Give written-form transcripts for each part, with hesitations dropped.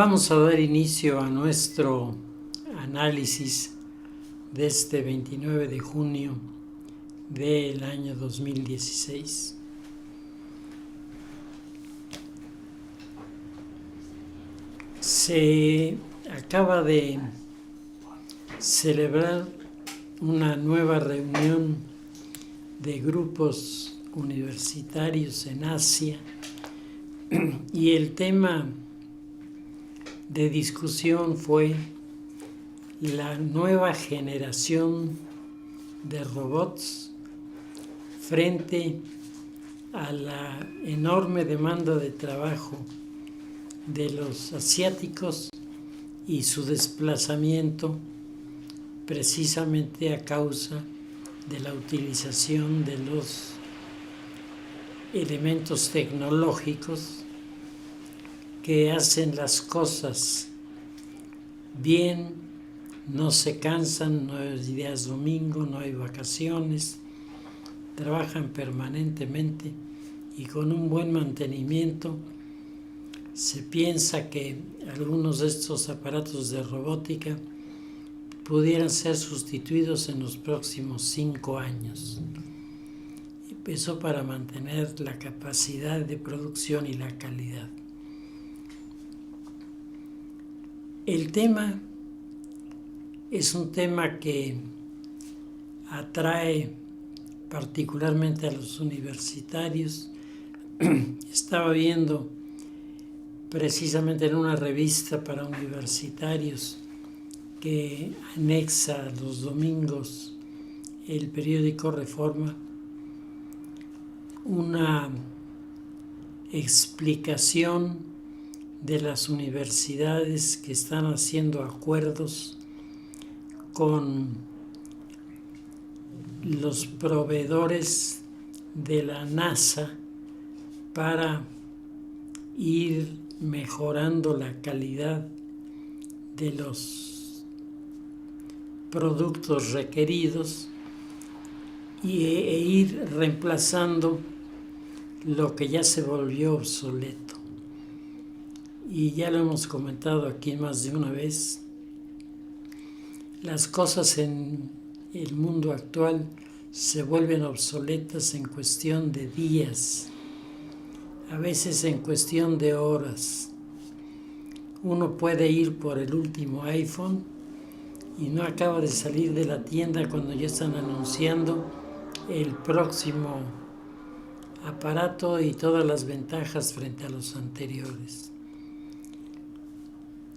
Vamos a dar inicio a nuestro análisis de este 29 de junio del año 2016. Se acaba de celebrar una nueva reunión de grupos universitarios en Asia y el tema de discusión fue la nueva generación de robots frente a la enorme demanda de trabajo de los asiáticos y su desplazamiento precisamente a causa de la utilización de los elementos tecnológicos que hacen las cosas bien, no se cansan, no hay días domingo, no hay vacaciones, trabajan permanentemente y con un buen mantenimiento. Se piensa que algunos de estos aparatos de robótica pudieran ser sustituidos en los próximos 5 años. Eso para mantener la capacidad de producción y la calidad. El tema es un tema que atrae particularmente a los universitarios. Estaba viendo precisamente en una revista para universitarios que anexa los domingos el periódico Reforma una explicación de las universidades que están haciendo acuerdos con los proveedores de la NASA para ir mejorando la calidad de los productos requeridos e ir reemplazando lo que ya se volvió obsoleto. Y ya lo hemos comentado aquí más de una vez, las cosas en el mundo actual se vuelven obsoletas en cuestión de días, a veces en cuestión de horas. Uno puede ir por el último iPhone y no acaba de salir de la tienda cuando ya están anunciando el próximo aparato y todas las ventajas frente a los anteriores.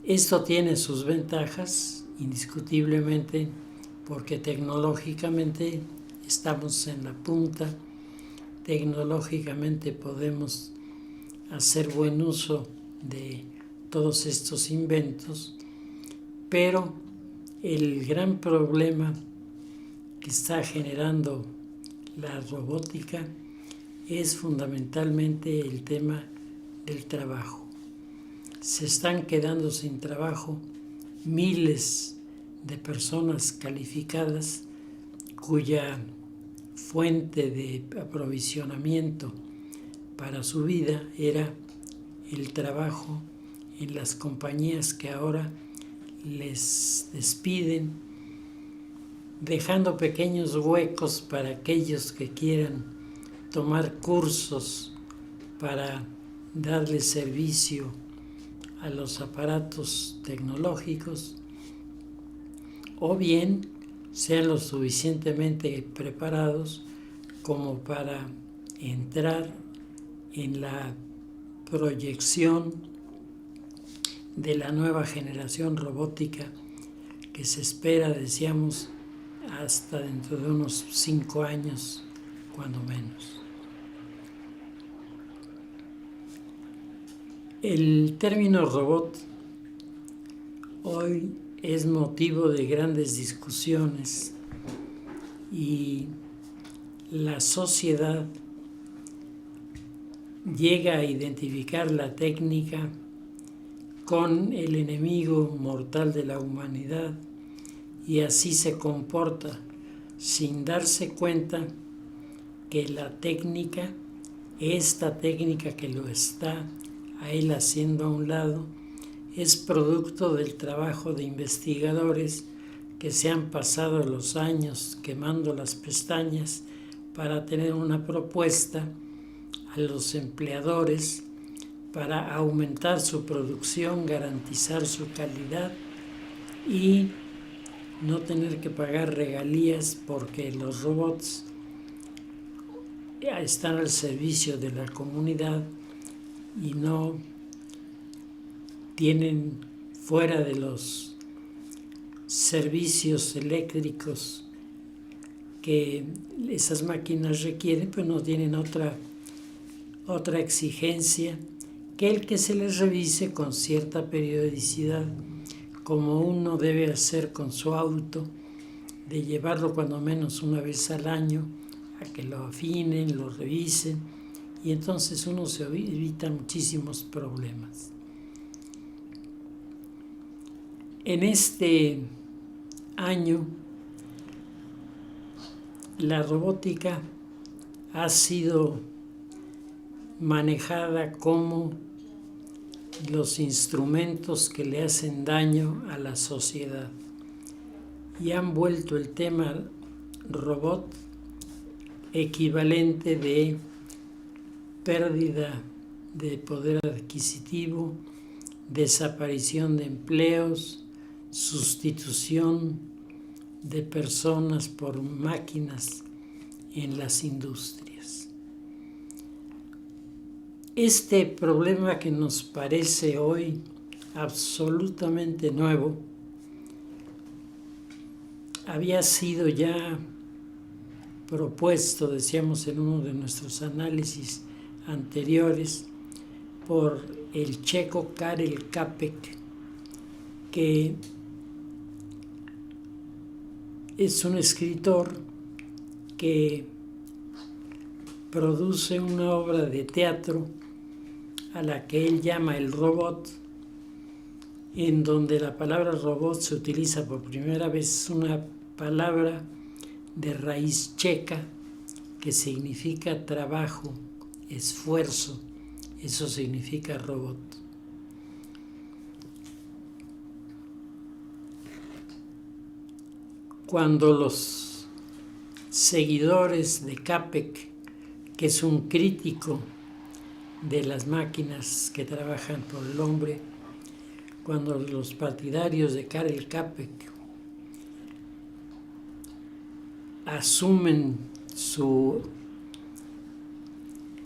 Esto tiene sus ventajas, indiscutiblemente, porque tecnológicamente estamos en la punta, tecnológicamente podemos hacer buen uso de todos estos inventos, pero el gran problema que está generando la robótica es fundamentalmente el tema del trabajo. Se están quedando sin trabajo miles de personas calificadas cuya fuente de aprovisionamiento para su vida era el trabajo en las compañías que ahora les despiden, dejando pequeños huecos para aquellos que quieran tomar cursos para darle servicio a los aparatos tecnológicos, o bien sean lo suficientemente preparados como para entrar en la proyección de la nueva generación robótica que se espera, decíamos, hasta dentro de unos 5 años, cuando menos. El término robot hoy es motivo de grandes discusiones y la sociedad llega a identificar la técnica con el enemigo mortal de la humanidad y así se comporta sin darse cuenta que la técnica, esta técnica que lo está a él haciendo a un lado, es producto del trabajo de investigadores que se han pasado los años quemando las pestañas para tener una propuesta a los empleadores para aumentar su producción, garantizar su calidad y no tener que pagar regalías porque los robots están al servicio de la comunidad y no tienen fuera de los servicios eléctricos que esas máquinas requieren, pues no tienen otra exigencia que el que se les revise con cierta periodicidad, como uno debe hacer con su auto, de llevarlo cuando menos una vez al año a que lo afinen, lo revisen, y entonces uno se evita muchísimos problemas. En este año, la robótica ha sido manejada como los instrumentos que le hacen daño a la sociedad y han vuelto el tema robot equivalente de pérdida de poder adquisitivo, desaparición de empleos, sustitución de personas por máquinas en las industrias. Este problema que nos parece hoy absolutamente nuevo había sido ya propuesto, decíamos en uno de nuestros análisis anteriores, por el checo Karel Čapek, que es un escritor que produce una obra de teatro a la que él llama El Robot, en donde la palabra robot se utiliza por primera vez, una palabra de raíz checa que significa trabajo, esfuerzo, eso significa robot. Cuando los seguidores de Čapek, que es un crítico de las máquinas que trabajan por el hombre, cuando los partidarios de Karel Čapek asumen su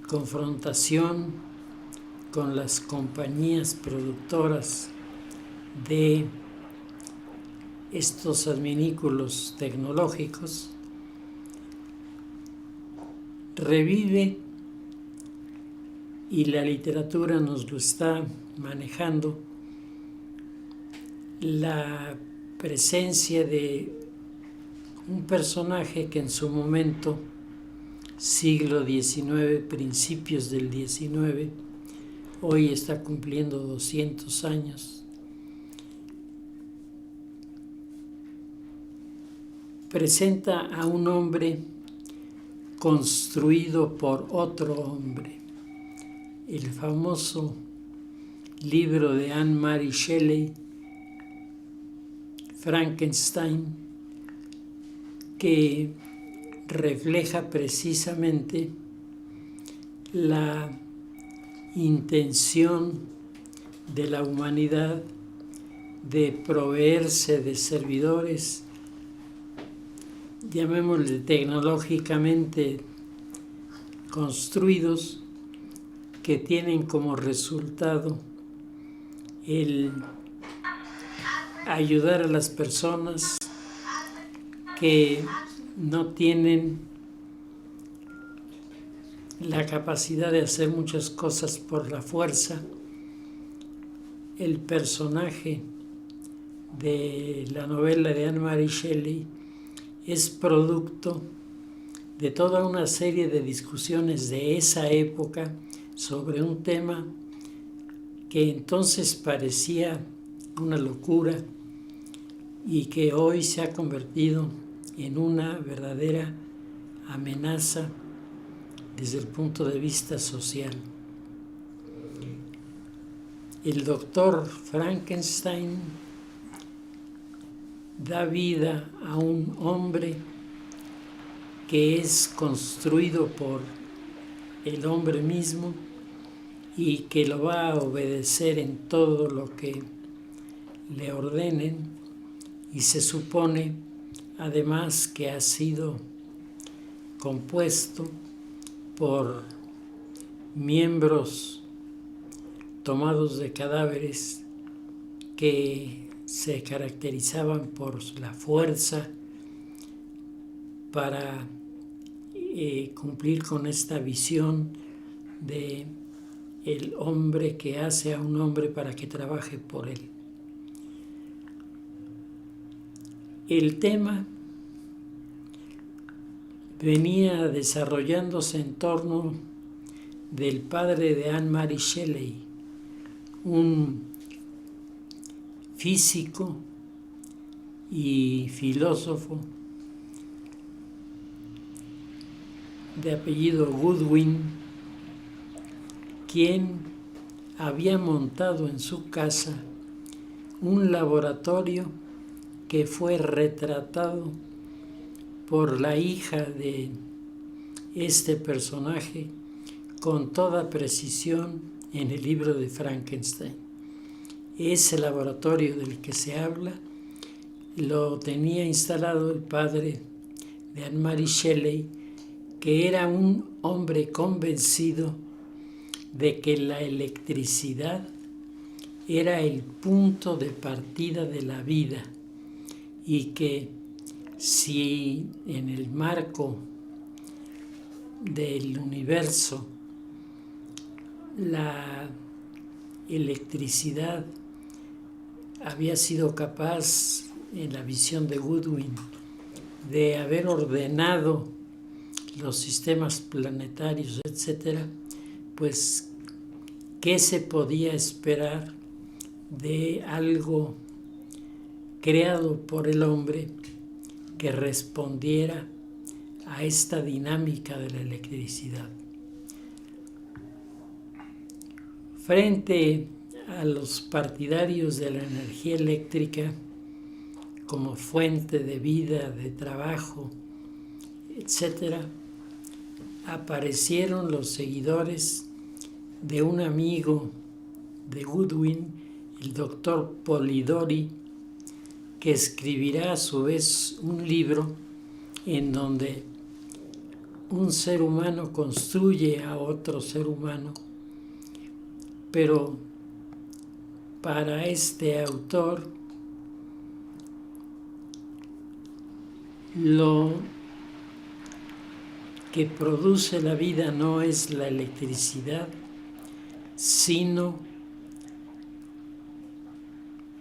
confrontación con las compañías productoras de estos adminículos tecnológicos, revive, y la literatura nos lo está manejando, la presencia de un personaje que en su momento, siglo XIX, principios del XIX, hoy está cumpliendo 200 años, presenta a un hombre construido por otro hombre. El famoso libro de Anne-Marie Shelley, Frankenstein, que refleja precisamente la intención de la humanidad de proveerse de servidores, llamémosle tecnológicamente construidos, que tienen como resultado el ayudar a las personas que no tienen la capacidad de hacer muchas cosas por la fuerza. El personaje de la novela de Anne-Marie Shelley es producto de toda una serie de discusiones de esa época sobre un tema que entonces parecía una locura y que hoy se ha convertido en una verdadera amenaza desde el punto de vista social. el doctor Frankenstein da vida a un hombre que es construido por el hombre mismo y que lo va a obedecer en todo lo que le ordenen, y se supone además que ha sido compuesto por miembros tomados de cadáveres que se caracterizaban por la fuerza para cumplir con esta visión de el hombre que hace a un hombre para que trabaje por él. El tema venía desarrollándose en torno del padre de Anne-Marie Shelley, un físico y filósofo de apellido Goodwin, quien había montado en su casa un laboratorio que fue retratado por la hija de este personaje con toda precisión en el libro de Frankenstein. Ese laboratorio del que se habla lo tenía instalado el padre de Anne-Marie Shelley, que era un hombre convencido de que la electricidad era el punto de partida de la vida y que si en el marco del universo la electricidad había sido capaz, en la visión de Goodwin, de haber ordenado los sistemas planetarios, etc., pues, ¿qué se podía esperar de algo creado por el hombre que respondiera a esta dinámica de la electricidad? Frente a los partidarios de la energía eléctrica como fuente de vida, de trabajo, etc., aparecieron los seguidores de un amigo de Goodwin, el doctor Polidori, que escribirá a su vez un libro en donde un ser humano construye a otro ser humano, pero para este autor lo que produce la vida no es la electricidad, sino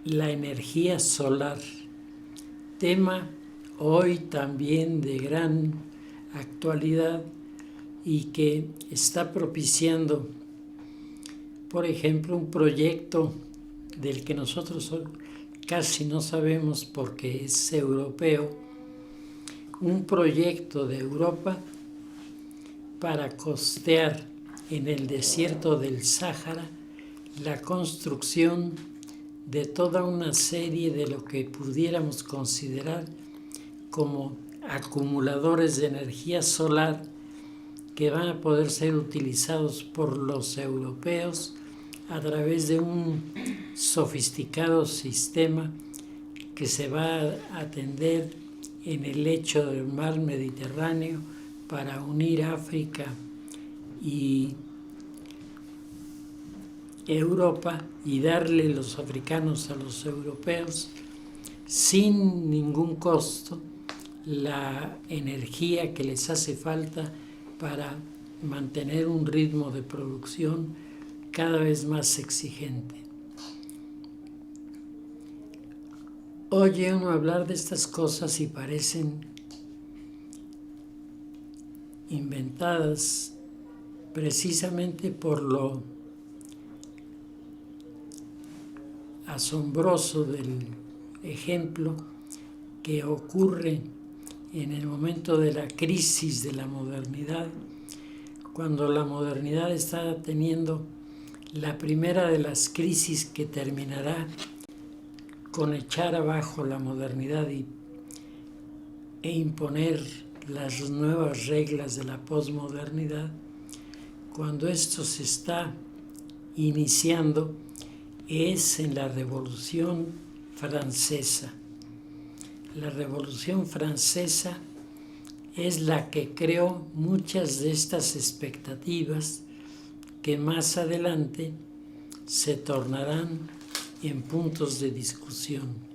la energía solar, tema hoy también de gran actualidad y que está propiciando, por ejemplo, un proyecto del que nosotros casi no sabemos porque es europeo, un proyecto de Europa para costear en el desierto del Sáhara la construcción de toda una serie de lo que pudiéramos considerar como acumuladores de energía solar que van a poder ser utilizados por los europeos a través de un sofisticado sistema que se va a atender en el lecho del mar Mediterráneo para unir África y Europa y darle los africanos a los europeos sin ningún costo la energía que les hace falta para mantener un ritmo de producción cada vez más exigente. Oye uno hablar de estas cosas y parecen inventadas precisamente por lo asombroso del ejemplo que ocurre en el momento de la crisis de la modernidad, cuando la modernidad está teniendo la primera de las crisis que terminará con echar abajo la modernidad e imponer las nuevas reglas de la posmodernidad, cuando esto se está iniciando, es en la Revolución Francesa. La Revolución Francesa es la que creó muchas de estas expectativas que más adelante se tornarán en puntos de discusión.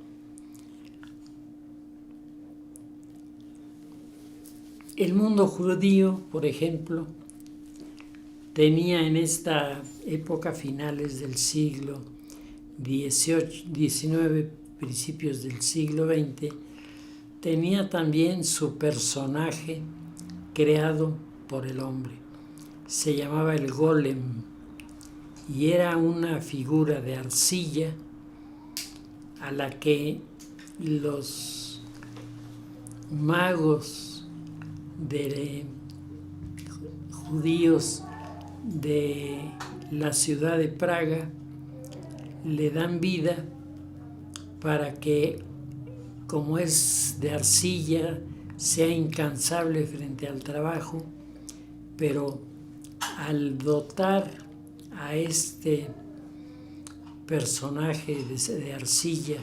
El mundo judío, por ejemplo, tenía en esta época, finales del siglo XIX, principios del siglo XX, tenía también su personaje creado por el hombre. Se llamaba el golem y era una figura de arcilla a la que los magos judíos de la ciudad de Praga le dan vida para que, como es de arcilla, sea incansable frente al trabajo, pero al dotar a este personaje de arcilla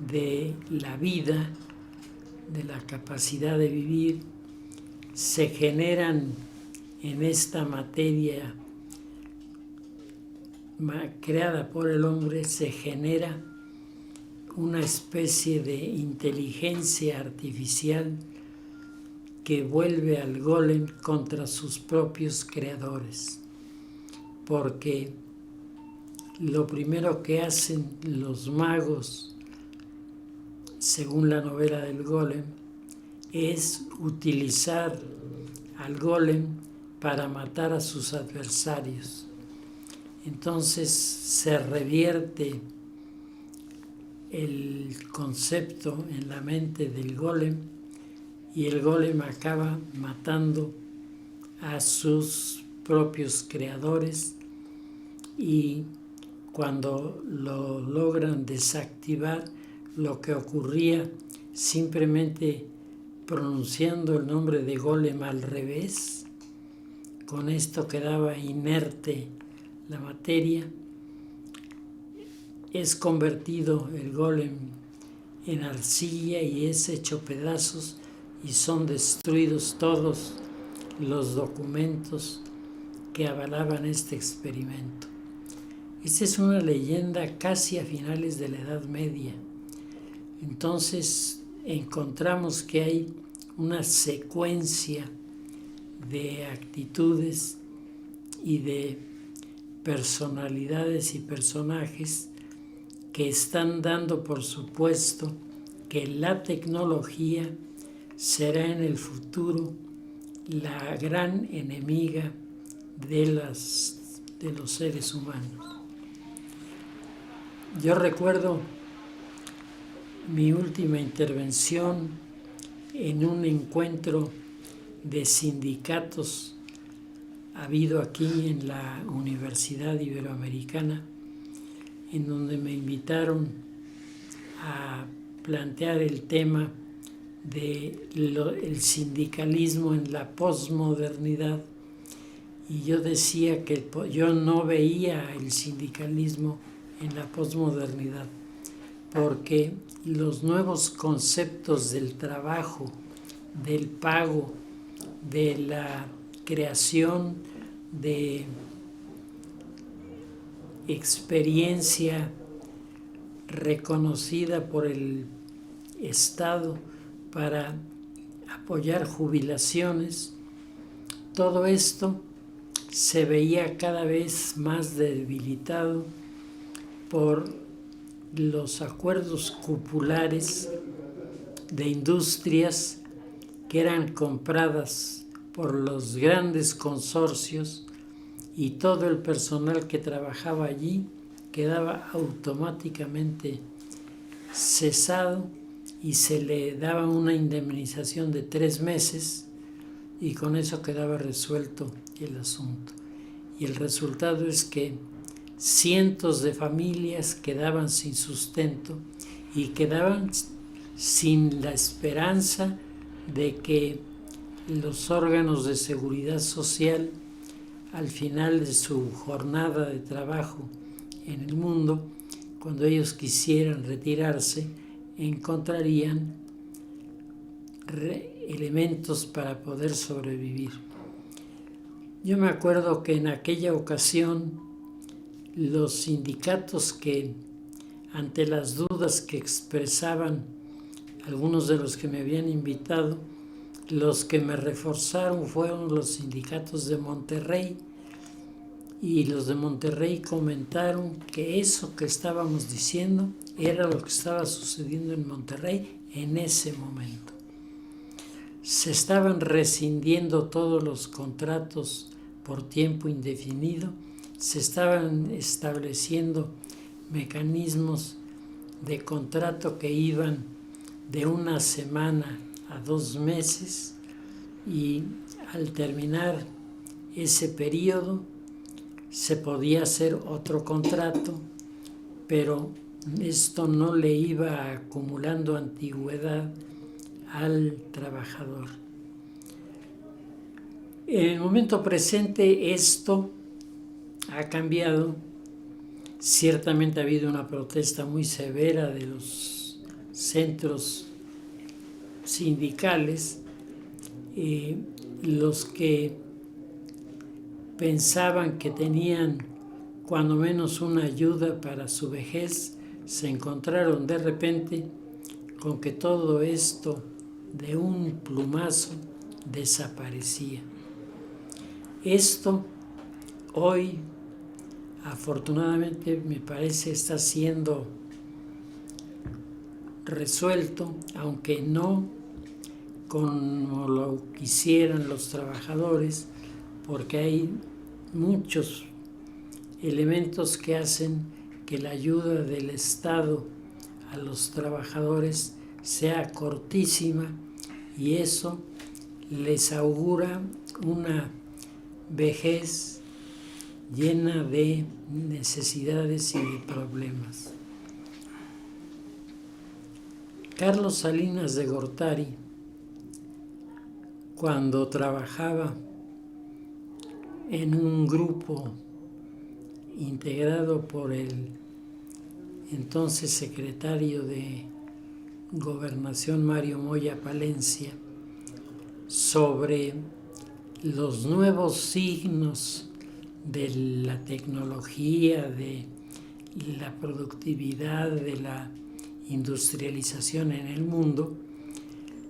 de la vida, de la capacidad de vivir, se generan en esta materia creada por el hombre, se genera una especie de inteligencia artificial que vuelve al golem contra sus propios creadores. Porque lo primero que hacen los magos, según la novela del golem, es utilizar al golem para matar a sus adversarios. Entonces se revierte el concepto en la mente del golem y el golem acaba matando a sus propios creadores, y cuando lo logran desactivar, lo que ocurría simplemente pronunciando el nombre de golem al revés, con esto quedaba inerte la materia, es convertido el golem en arcilla y es hecho pedazos y son destruidos todos los documentos que avalaban este experimento. Esta es una leyenda casi a finales de la Edad Media. Entonces encontramos que hay una secuencia de actitudes y de personalidades y personajes que están dando por supuesto que la tecnología será en el futuro la gran enemiga de los seres humanos. Yo recuerdo mi última intervención en un encuentro de sindicatos habido aquí en la Universidad Iberoamericana, en donde me invitaron a plantear el tema del sindicalismo en la posmodernidad, y yo decía que yo no veía el sindicalismo en la posmodernidad porque los nuevos conceptos del trabajo, del pago, de la creación de experiencia reconocida por el Estado para apoyar jubilaciones, todo esto se veía cada vez más debilitado por los acuerdos cupulares de industrias que eran compradas por los grandes consorcios, y todo el personal que trabajaba allí quedaba automáticamente cesado y se le daba una indemnización de 3 meses y con eso quedaba resuelto el asunto. Y el resultado es que cientos de familias quedaban sin sustento y quedaban sin la esperanza de que los órganos de seguridad social, al final de su jornada de trabajo en el mundo, cuando ellos quisieran retirarse, encontrarían elementos para poder sobrevivir. Yo me acuerdo que en aquella ocasión los sindicatos que, ante las dudas que expresaban algunos de los que me habían invitado, los que me reforzaron fueron los sindicatos de Monterrey, y los de Monterrey comentaron que eso que estábamos diciendo era lo que estaba sucediendo en Monterrey en ese momento. Se estaban rescindiendo todos los contratos por tiempo indefinido, se estaban estableciendo mecanismos de contrato que iban de 1 semana a 2 meses, y al terminar ese periodo se podía hacer otro contrato, pero esto no le iba acumulando antigüedad al trabajador. En el momento presente esto ha cambiado. Ciertamente ha habido una protesta muy severa de los centros sindicales. Los que pensaban que tenían cuando menos una ayuda para su vejez se encontraron de repente con que todo esto de un plumazo desaparecía. Esto hoy, afortunadamente, me parece está siendo resuelto, aunque no como lo quisieran los trabajadores, porque hay muchos elementos que hacen que la ayuda del Estado a los trabajadores sea cortísima, y eso les augura una vejez llena de necesidades y de problemas. Carlos Salinas de Gortari, cuando trabajaba en un grupo integrado por el entonces secretario de Gobernación Mario Moya Palencia, sobre los nuevos signos de la tecnología, de la productividad, de la industrialización en el mundo,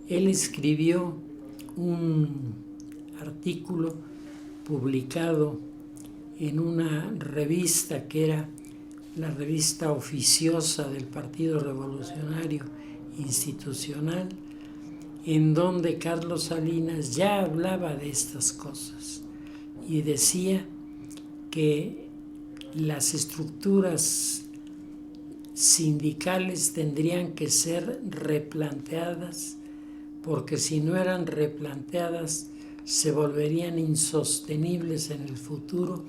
él escribió un artículo publicado en una revista que era la revista oficiosa del Partido Revolucionario Institucional, en donde Carlos Salinas ya hablaba de estas cosas y decía que las estructuras sindicales tendrían que ser replanteadas, porque si no eran replanteadas se volverían insostenibles en el futuro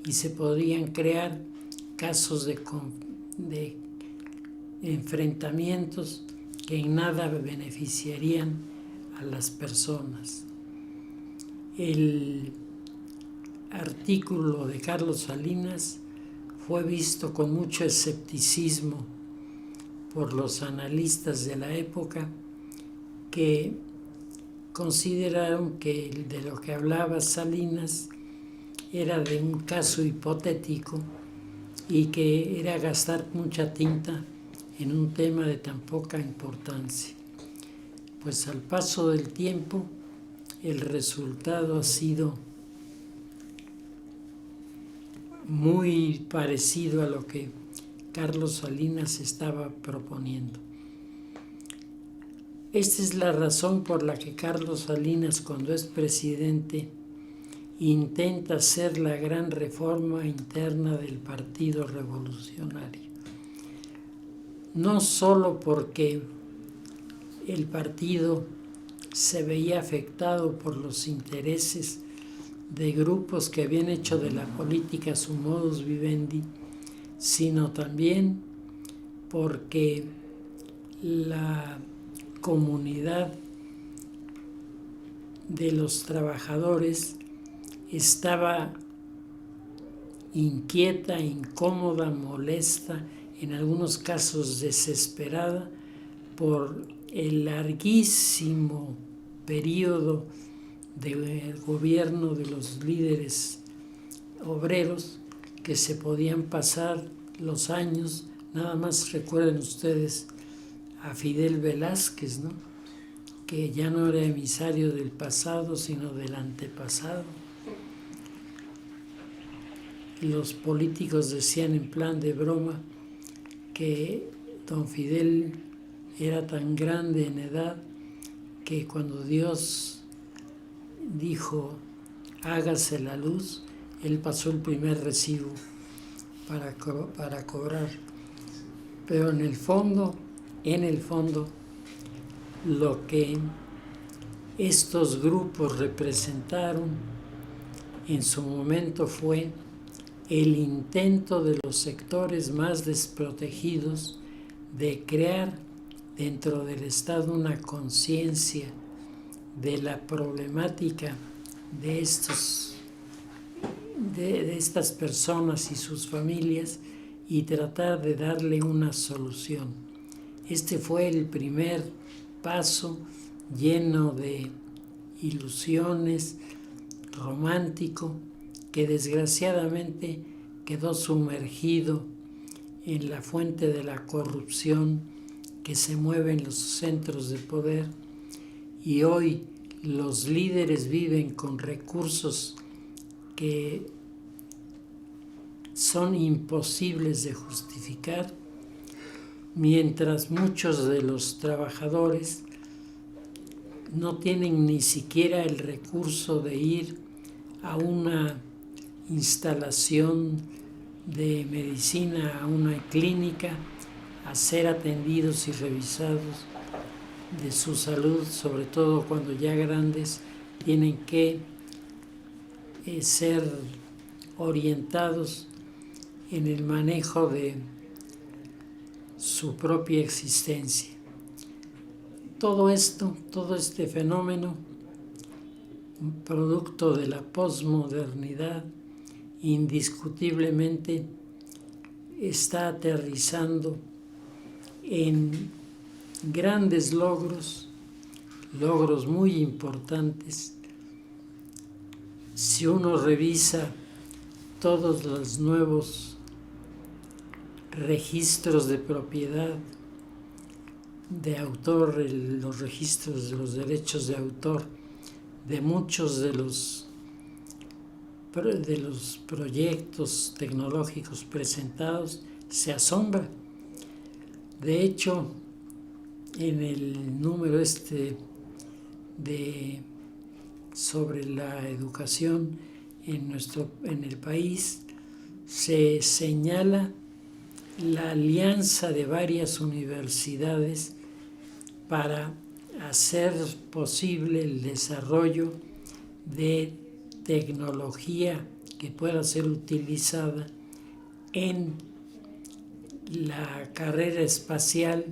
y se podrían crear casos de enfrentamientos que en nada beneficiarían a las personas. El artículo de Carlos Salinas fue visto con mucho escepticismo por los analistas de la época, que consideraron que de lo que hablaba Salinas era de un caso hipotético y que era gastar mucha tinta en un tema de tan poca importancia. Pues al paso del tiempo, el resultado ha sido muy parecido a lo que Carlos Salinas estaba proponiendo. Esta es la razón por la que Carlos Salinas, cuando es presidente, intenta hacer la gran reforma interna del Partido Revolucionario. No solo porque el partido se veía afectado por los intereses de grupos que habían hecho de la política su modus vivendi, sino también porque la comunidad de los trabajadores estaba inquieta, incómoda, molesta, en algunos casos desesperada por el larguísimo periodo del gobierno de los líderes obreros, que se podían pasar los años. Nada más recuerden ustedes a Fidel Velázquez, ¿no?, que ya no era emisario del pasado, sino del antepasado. Los políticos decían en plan de broma que don Fidel era tan grande en edad que cuando Dios dijo hágase la luz, él pasó el primer recibo para cobrar. Pero en el fondo, lo que estos grupos representaron en su momento fue el intento de los sectores más desprotegidos de crear dentro del Estado una conciencia de la problemática de estas personas y sus familias y tratar de darle una solución. Este fue el primer paso lleno de ilusiones, romántico, que desgraciadamente quedó sumergido en la fuente de la corrupción que se mueve en los centros de poder, y hoy los líderes viven con recursos que son imposibles de justificar, mientras muchos de los trabajadores no tienen ni siquiera el recurso de ir a una instalación de medicina, a una clínica, a ser atendidos y revisados de su salud, sobre todo cuando ya grandes tienen que ser orientados en el manejo de su propia existencia. Todo este fenómeno, producto de la posmodernidad, indiscutiblemente está aterrizando en grandes logros muy importantes. Si uno revisa todos los nuevos registros de propiedad de autor, los registros de los derechos de autor de muchos de los proyectos tecnológicos presentados, se asombra. De hecho, en el número sobre la educación en el país, se señala la alianza de varias universidades para hacer posible el desarrollo de tecnología que pueda ser utilizada en la carrera espacial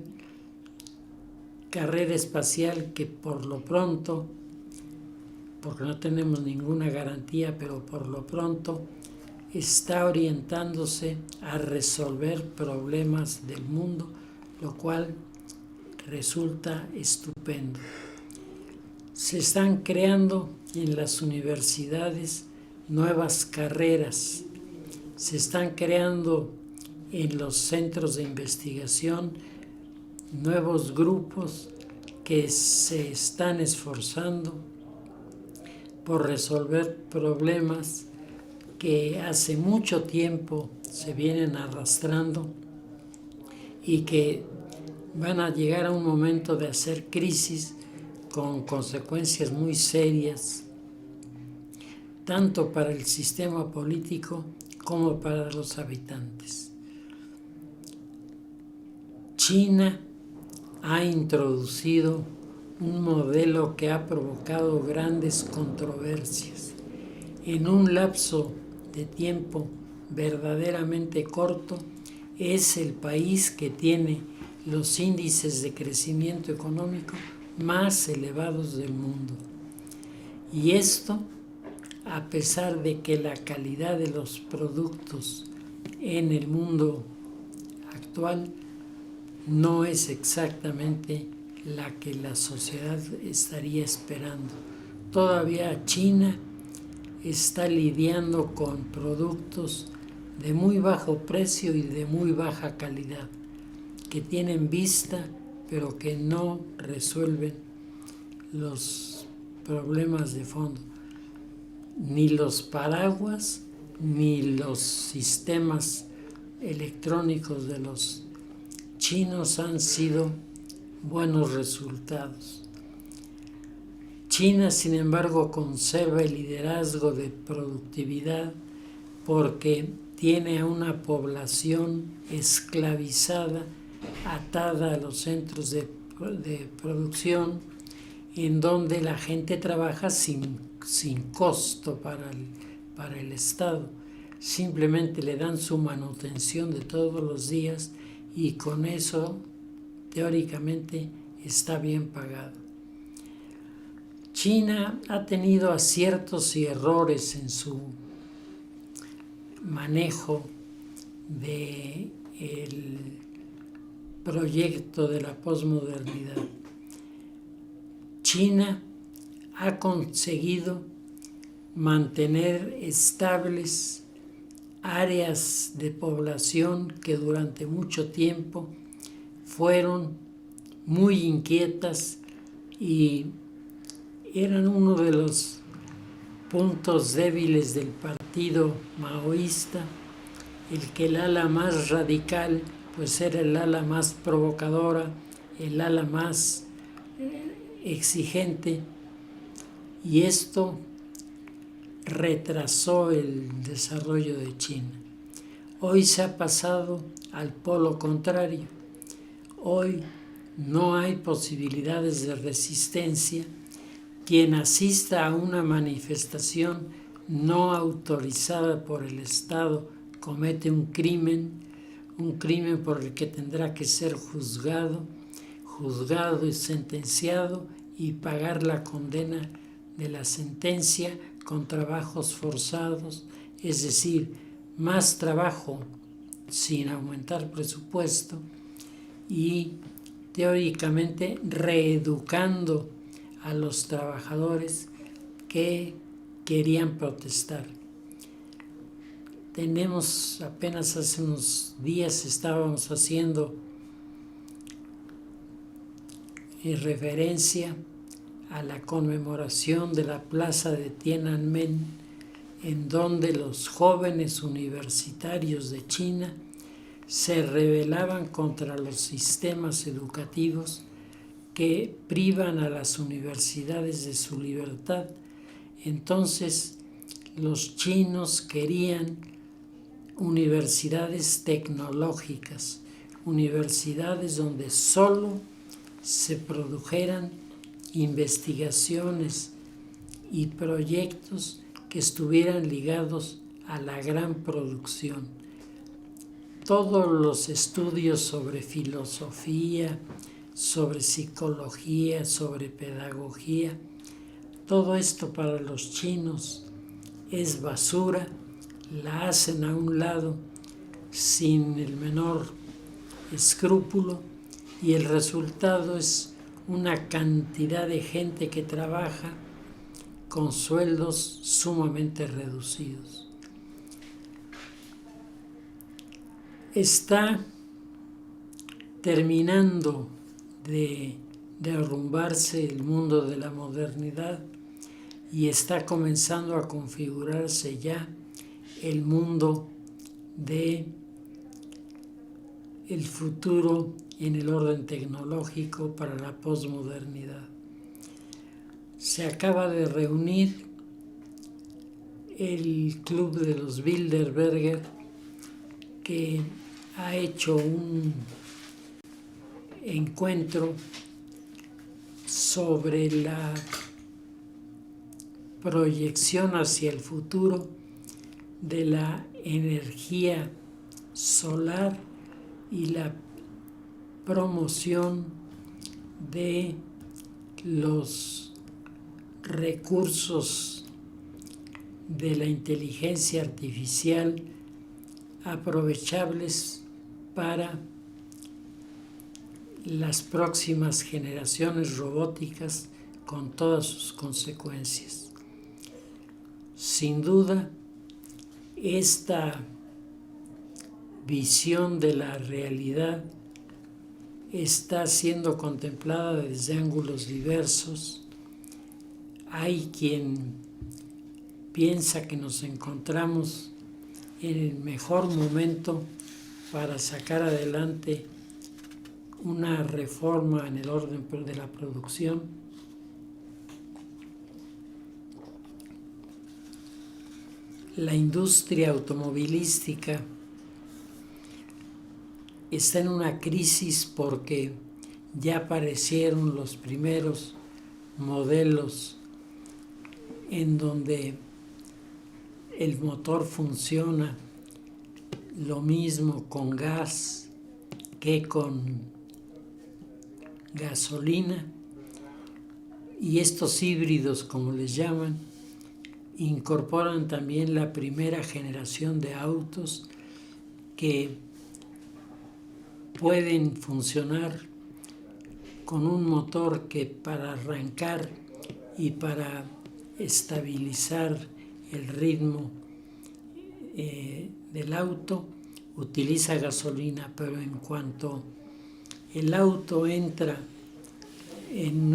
que por lo pronto, porque no tenemos ninguna garantía, pero por lo pronto está orientándose a resolver problemas del mundo, lo cual resulta estupendo. Se están creando en las universidades nuevas carreras, se están creando en los centros de investigación nuevos grupos que se están esforzando por resolver problemas que hace mucho tiempo se vienen arrastrando y que van a llegar a un momento de hacer crisis con consecuencias muy serias, tanto para el sistema político como para los habitantes. China ha introducido un modelo que ha provocado grandes controversias. En un lapso de tiempo verdaderamente corto, es el país que tiene los índices de crecimiento económico más elevados del mundo. Y esto, a pesar de que la calidad de los productos en el mundo actual no es exactamente la que la sociedad estaría esperando. Todavía China está lidiando con productos de muy bajo precio y de muy baja calidad, que tienen vista pero que no resuelven los problemas de fondo. Ni los paraguas ni los sistemas electrónicos de los chinos han sido buenos resultados. China, sin embargo, conserva el liderazgo de productividad porque tiene a una población esclavizada, atada a los centros de producción, en donde la gente trabaja sin costo para el Estado. Simplemente le dan su manutención de todos los días y con eso, teóricamente, está bien pagado. China ha tenido aciertos y errores en su manejo del proyecto de la posmodernidad. China ha conseguido mantener estables áreas de población que durante mucho tiempo fueron muy inquietas y eran uno de los puntos débiles del partido maoísta, el que el ala más radical pues era el ala más provocadora, el ala más exigente, y esto retrasó el desarrollo de China. Hoy se ha pasado al polo contrario. Hoy no hay posibilidades de resistencia. Quien asista a una manifestación no autorizada por el Estado comete un crimen por el que tendrá que ser juzgado y sentenciado y pagar la condena de la sentencia con trabajos forzados, es decir, más trabajo sin aumentar presupuesto y teóricamente reeducando a los trabajadores que querían protestar. Apenas hace unos días estábamos haciendo referencia a la conmemoración de la plaza de Tiananmen, en donde los jóvenes universitarios de China se rebelaban contra los sistemas educativos que privan a las universidades de su libertad. Entonces, los chinos querían universidades tecnológicas, universidades donde solo se produjeran investigaciones y proyectos que estuvieran ligados a la gran producción. Todos los estudios sobre filosofía, sobre psicología, sobre pedagogía, todo esto para los chinos es basura, la hacen a un lado sin el menor escrúpulo y el resultado es una cantidad de gente que trabaja con sueldos sumamente reducidos. Está terminando de derrumbarse el mundo de la modernidad y está comenzando a configurarse ya el mundo de el futuro en el orden tecnológico para la posmodernidad. Se acaba de reunir el club de los Bilderberger, que ha hecho un encuentro sobre la proyección hacia el futuro de la energía solar y la promoción de los recursos de la inteligencia artificial aprovechables para las próximas generaciones robóticas con todas sus consecuencias. Sin duda, esta visión de la realidad está siendo contemplada desde ángulos diversos. Hay quien piensa que nos encontramos en el mejor momento para sacar adelante una reforma en el orden de la producción. La industria automovilística está en una crisis porque ya aparecieron los primeros modelos en donde el motor funciona lo mismo con gas que con gasolina, y estos híbridos, como les llaman, incorporan también la primera generación de autos que pueden funcionar con un motor que para arrancar y para estabilizar el ritmo del auto utiliza gasolina, pero en cuanto el auto entra en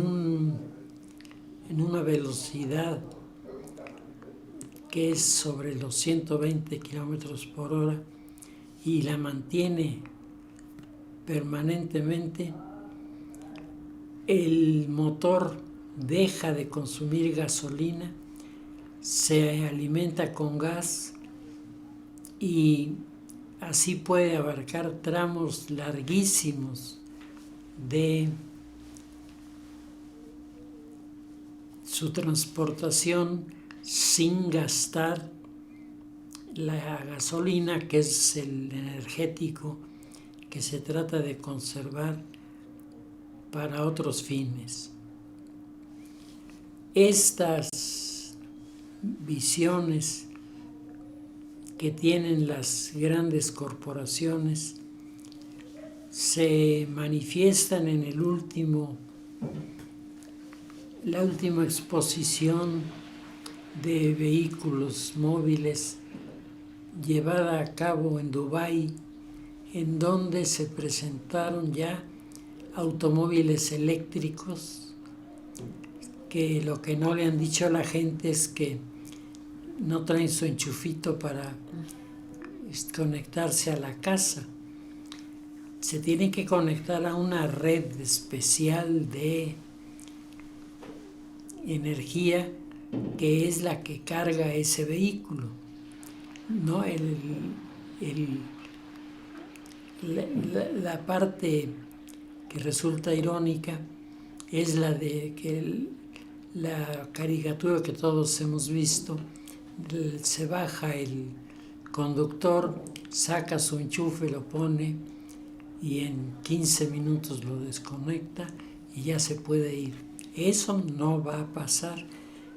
una velocidad que es sobre los 120 kilómetros por hora y la mantiene permanentemente, el motor deja de consumir gasolina, se alimenta con gas y así puede abarcar tramos larguísimos de su transportación sin gastar la gasolina, que es el energético que se trata de conservar para otros fines. Estas visiones que tienen las grandes corporaciones se manifiestan en la última exposición de vehículos móviles llevada a cabo en Dubái, en donde se presentaron ya automóviles eléctricos, que lo que no le han dicho a la gente es que no traen su enchufito para conectarse a la casa. Se tienen que conectar a una red especial de energía que es la que carga ese vehículo, ¿no? La parte que resulta irónica es la de que la caricatura que todos hemos visto, se baja el conductor, saca su enchufe, lo pone y en 15 minutos lo desconecta y ya se puede ir. Eso no va a pasar,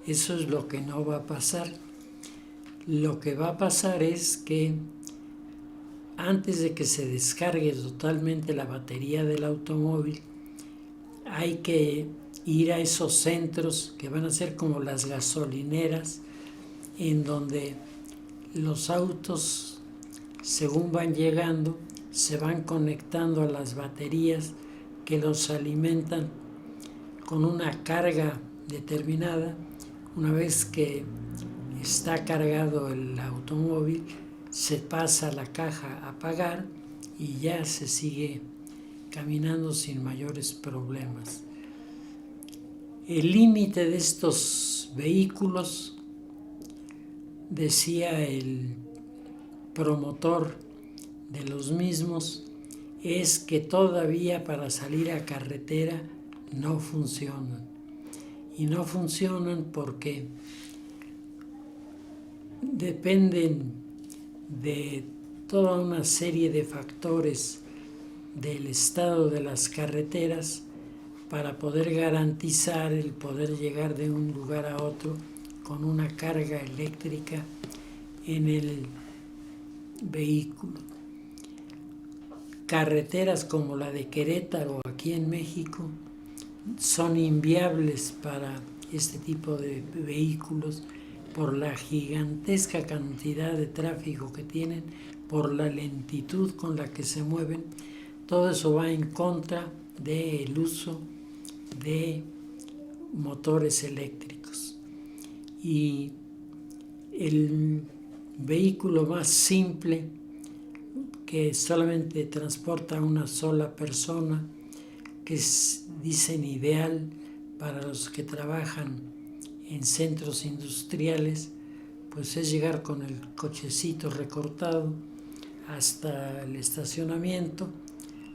eso es lo que no va a pasar. Lo que va a pasar es que antes de que se descargue totalmente la batería del automóvil, hay que ir a esos centros que van a ser como las gasolineras, en donde los autos, según van llegando, se van conectando a las baterías que los alimentan con una carga determinada. Una vez que está cargado el automóvil, se pasa la caja a pagar y ya se sigue caminando sin mayores problemas. El límite de estos vehículos, decía el promotor de los mismos, es que todavía para salir a carretera no funcionan. Y no funcionan porque dependen de toda una serie de factores del estado de las carreteras para poder garantizar el poder llegar de un lugar a otro con una carga eléctrica en el vehículo. Carreteras como la de Querétaro aquí en México son inviables para este tipo de vehículos por la gigantesca cantidad de tráfico que tienen, por la lentitud con la que se mueven. Todo eso va en contra del uso de motores eléctricos. Y el vehículo más simple, que solamente transporta a una sola persona, que dicen ideal para los que trabajan en centros industriales, pues es llegar con el cochecito recortado hasta el estacionamiento,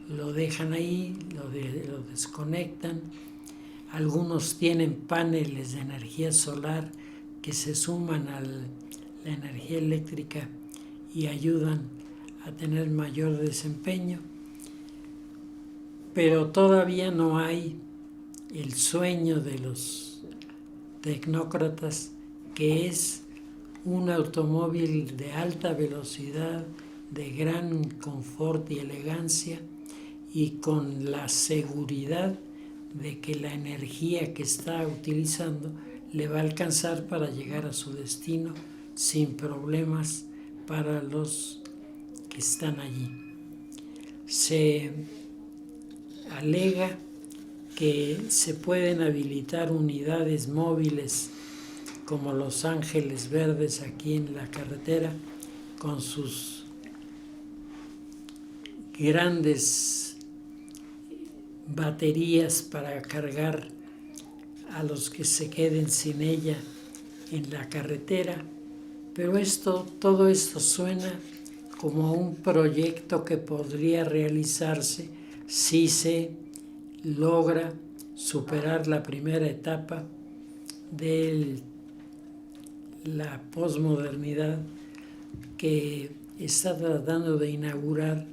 lo dejan ahí, lo desconectan. Algunos tienen paneles de energía solar que se suman a la energía eléctrica y ayudan a tener mayor desempeño, pero todavía no hay el sueño de los tecnócratas, que es un automóvil de alta velocidad, de gran confort y elegancia, y con la seguridad de que la energía que está utilizando le va a alcanzar para llegar a su destino sin problemas para los que están allí. Se alega que se pueden habilitar unidades móviles como Los Ángeles Verdes aquí en la carretera, con sus grandes baterías para cargar a los que se queden sin ella en la carretera. Pero todo esto suena como un proyecto que podría realizarse si se logra superar la primera etapa de la posmodernidad que está tratando de inaugurar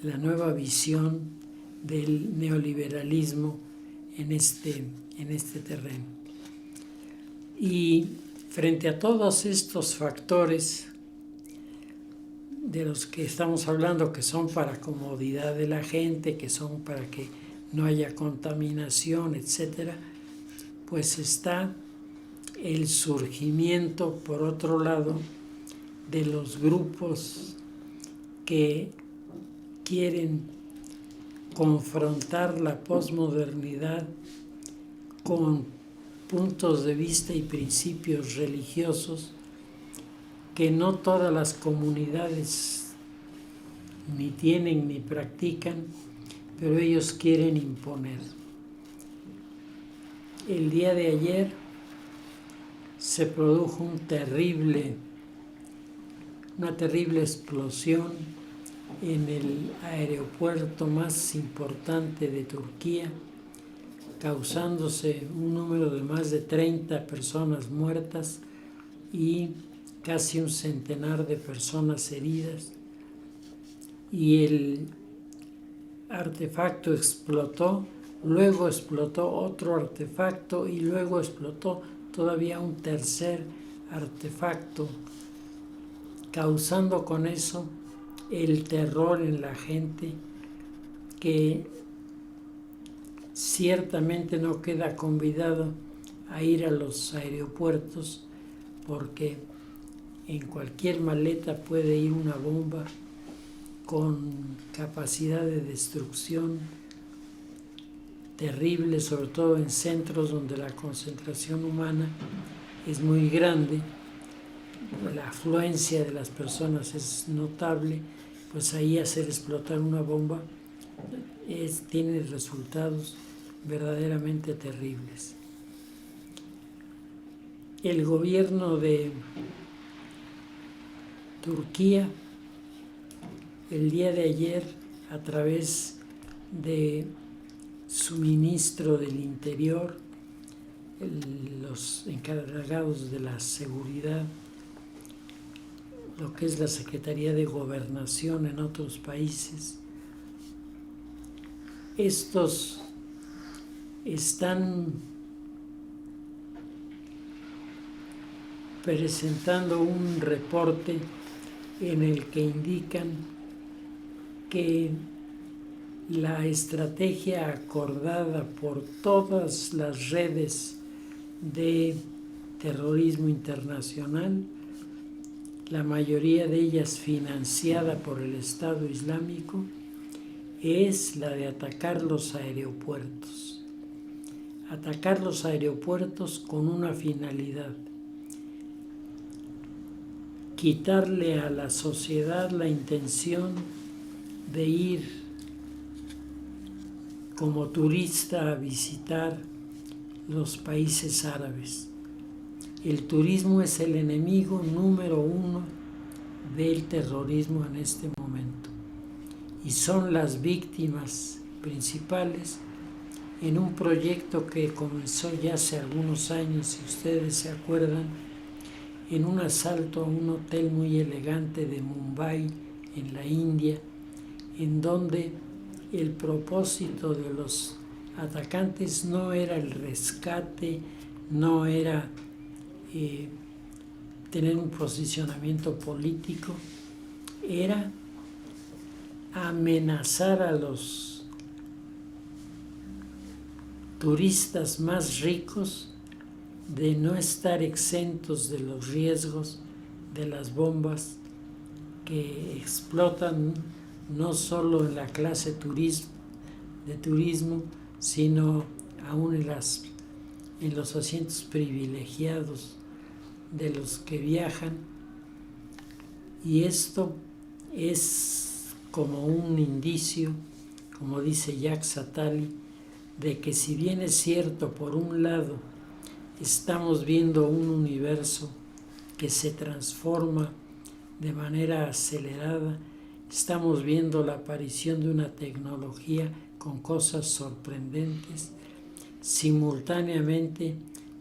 la nueva visión del neoliberalismo en este terreno. Y frente a todos estos factores de los que estamos hablando, que son para comodidad de la gente, que son para que no haya contaminación, etcétera, pues está el surgimiento, por otro lado, de los grupos que quieren confrontar la posmodernidad con puntos de vista y principios religiosos que no todas las comunidades ni tienen ni practican, pero ellos quieren imponer. El día de ayer se produjo una terrible explosión en el aeropuerto más importante de Turquía, causándose un número de más de 30 personas muertas y casi un centenar de personas heridas. Y el artefacto explotó, luego explotó otro artefacto y luego explotó todavía un tercer artefacto, causando con eso el terror en la gente, que ciertamente no queda convidado a ir a los aeropuertos, porque en cualquier maleta puede ir una bomba con capacidad de destrucción terrible, sobre todo en centros donde la concentración humana es muy grande, la afluencia de las personas es notable, pues ahí hacer explotar una bomba tiene resultados verdaderamente terribles. El gobierno de Turquía, el día de ayer, a través de su ministro del Interior, los encargados de la seguridad, lo que es la Secretaría de Gobernación en otros países, Estos están presentando un reporte en el que indican que la estrategia acordada por todas las redes de terrorismo internacional, la mayoría de ellas financiada por el Estado Islámico, es la de atacar los aeropuertos. Atacar los aeropuertos con una finalidad: quitarle a la sociedad la intención de ir como turista a visitar los países árabes. El turismo es el enemigo número uno del terrorismo en este momento, y son las víctimas principales en un proyecto que comenzó ya hace algunos años, si ustedes se acuerdan, en un asalto a un hotel muy elegante de Mumbai, en la India, en donde el propósito de los atacantes no era el rescate, no era tener un posicionamiento político, era amenazar a los turistas más ricos de no estar exentos de los riesgos de las bombas que explotan no solo en la clase de turismo, sino aún en los asientos privilegiados de los que viajan. Y esto es como un indicio, como dice Jacques Attali, de que si bien es cierto, por un lado, estamos viendo un universo que se transforma de manera acelerada, estamos viendo la aparición de una tecnología con cosas sorprendentes, simultáneamente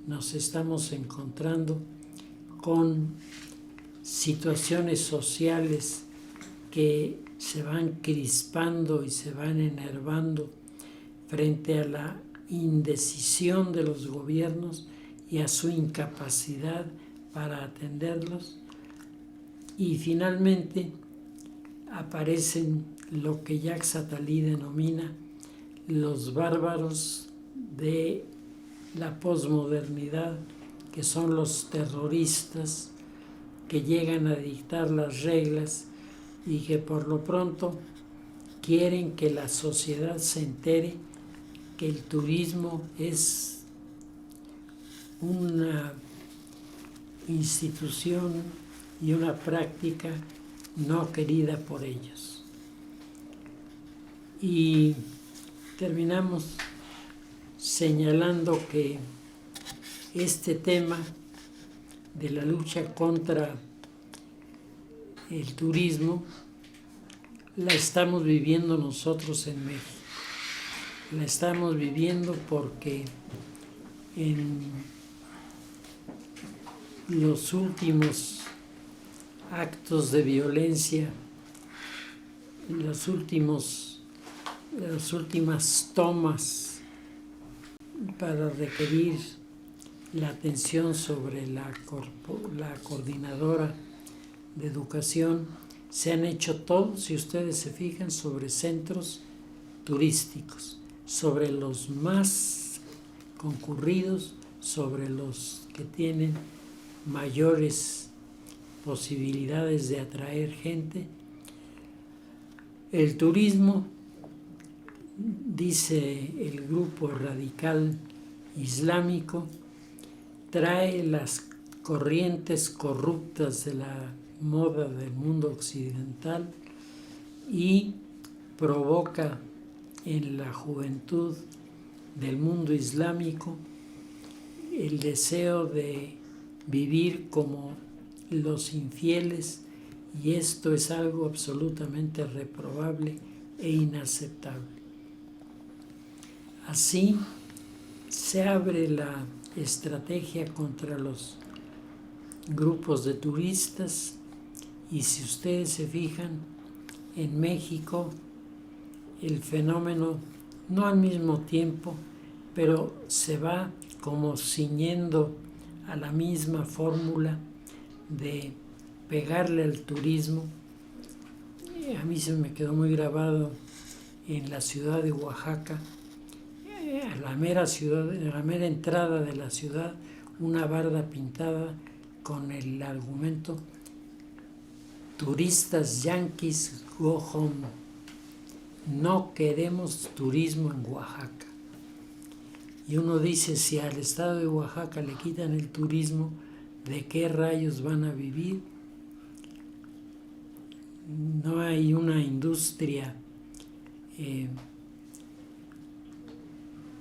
nos estamos encontrando con situaciones sociales que se van crispando y se van enervando frente a la indecisión de los gobiernos y a su incapacidad para atenderlos. Y finalmente aparecen lo que Jacques Attali denomina los bárbaros de la posmodernidad, que son los terroristas que llegan a dictar las reglas y que por lo pronto quieren que la sociedad se entere que el turismo es una institución y una práctica no querida por ellos. Y terminamos señalando que este tema de la lucha contra el turismo la estamos viviendo nosotros en México. La estamos viviendo porque en los últimos actos de violencia, las últimas tomas para requerir la atención sobre la coordinadora de educación, se han hecho todos, si ustedes se fijan, sobre centros turísticos, sobre los más concurridos, sobre los que tienen mayores posibilidades de atraer gente. El turismo, dice el grupo radical islámico, trae las corrientes corruptas de la moda del mundo occidental y provoca en la juventud del mundo islámico el deseo de vivir como los infieles, y esto es algo absolutamente reprobable e inaceptable. Así se abre la estrategia contra los grupos de turistas, y si ustedes se fijan, en México el fenómeno no al mismo tiempo, pero se va como ciñendo a la misma fórmula de pegarle al turismo. A mí se me quedó muy grabado en la ciudad de Oaxaca, a la mera ciudad, a la mera entrada de la ciudad, una barda pintada con el argumento: turistas yanquis go home. No queremos turismo en Oaxaca. Y uno dice, si al estado de Oaxaca le quitan el turismo, ¿de qué rayos van a vivir? No hay una industria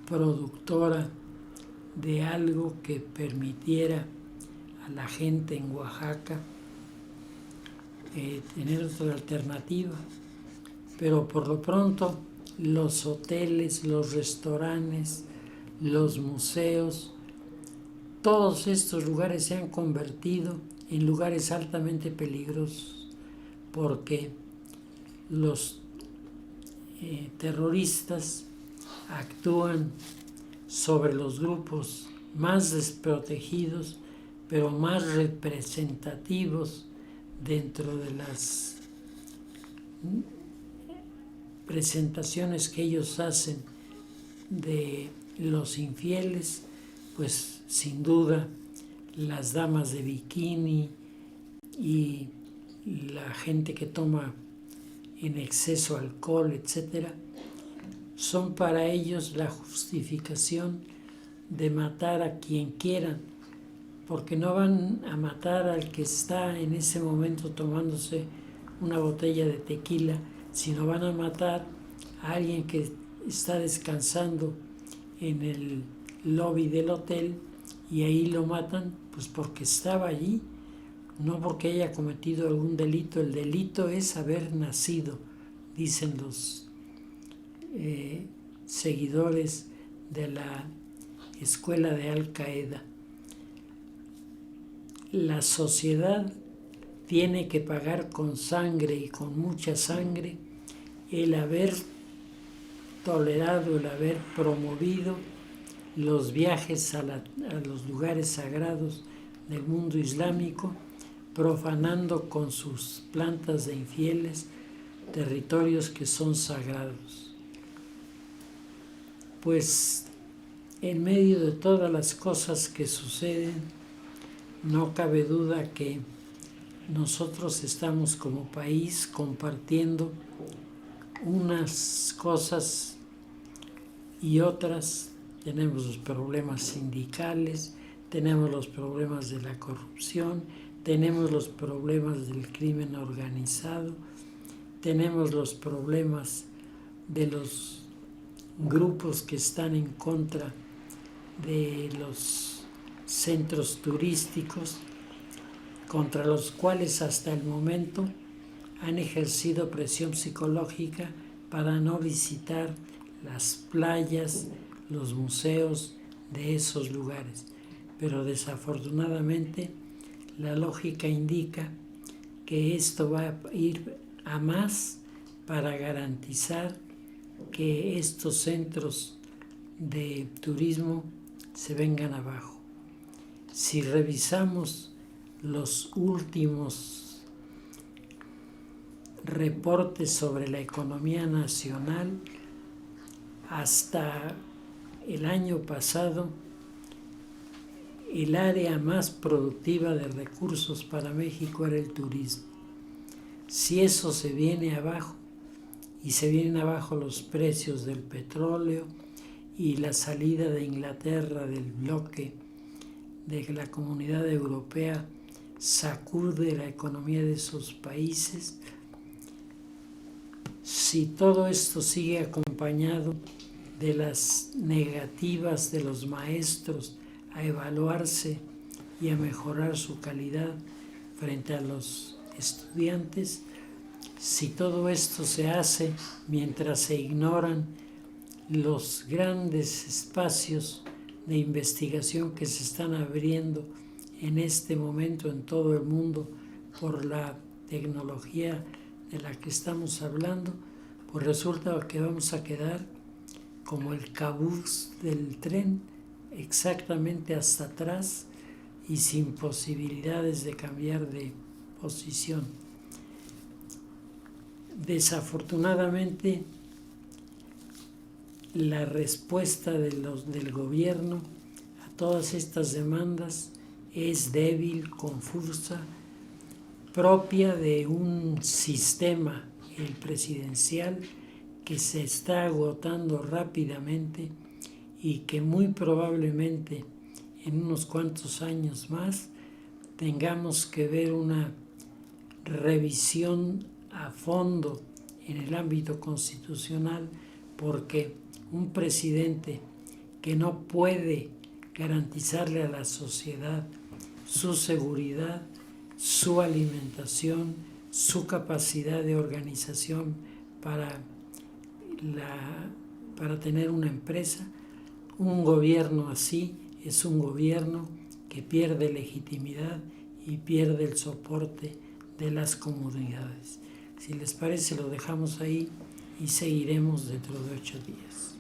productora de algo que permitiera a la gente en Oaxaca tener otra alternativa. Pero por lo pronto los hoteles, los restaurantes, los museos, todos estos lugares se han convertido en lugares altamente peligrosos, porque los terroristas actúan sobre los grupos más desprotegidos, pero más representativos dentro de las presentaciones que ellos hacen de los infieles. Pues sin duda las damas de bikini y la gente que toma en exceso alcohol, etcétera, son para ellos la justificación de matar a quien quieran, porque no van a matar al que está en ese momento tomándose una botella de tequila, sino van a matar a alguien que está descansando en el lobby del hotel, y ahí lo matan pues porque estaba allí, no porque haya cometido algún delito. El delito es haber nacido, dicen los seguidores de la escuela de Al Qaeda. La sociedad tiene que pagar con sangre, y con mucha sangre, el haber tolerado, el haber promovido los viajes a los lugares sagrados del mundo islámico, profanando con sus plantas de infieles territorios que son sagrados. Pues en medio de todas las cosas que suceden, no cabe duda que nosotros estamos como país compartiendo unas cosas y otras. Tenemos los problemas sindicales, tenemos los problemas de la corrupción, tenemos los problemas del crimen organizado, tenemos los problemas de los grupos que están en contra de los centros turísticos, contra los cuales hasta el momento han ejercido presión psicológica para no visitar las playas, los museos de esos lugares. Pero desafortunadamente la lógica indica que esto va a ir a más para garantizar que estos centros de turismo se vengan abajo. Si revisamos los últimos reportes sobre la economía nacional, hasta el año pasado, el área más productiva de recursos para México era el turismo. Si eso se viene abajo, y se vienen abajo los precios del petróleo y la salida de Inglaterra del bloque de la Comunidad Europea sacude la economía de esos países, si todo esto sigue acompañado de las negativas de los maestros a evaluarse y a mejorar su calidad frente a los estudiantes, si todo esto se hace mientras se ignoran los grandes espacios de investigación que se están abriendo en este momento en todo el mundo por la tecnología de la que estamos hablando, pues resulta que vamos a quedar como el cabuz del tren, exactamente hasta atrás y sin posibilidades de cambiar de posición. Desafortunadamente, la respuesta del gobierno a todas estas demandas es débil, confusa, propia de un sistema, el presidencial, que se está agotando rápidamente y que muy probablemente en unos cuantos años más tengamos que ver una revisión a fondo en el ámbito constitucional, porque un presidente que no puede garantizarle a la sociedad su seguridad, su alimentación, su capacidad de organización para tener una empresa, un gobierno así es un gobierno que pierde legitimidad y pierde el soporte de las comunidades. Si les parece, lo dejamos ahí y seguiremos dentro de 8 días.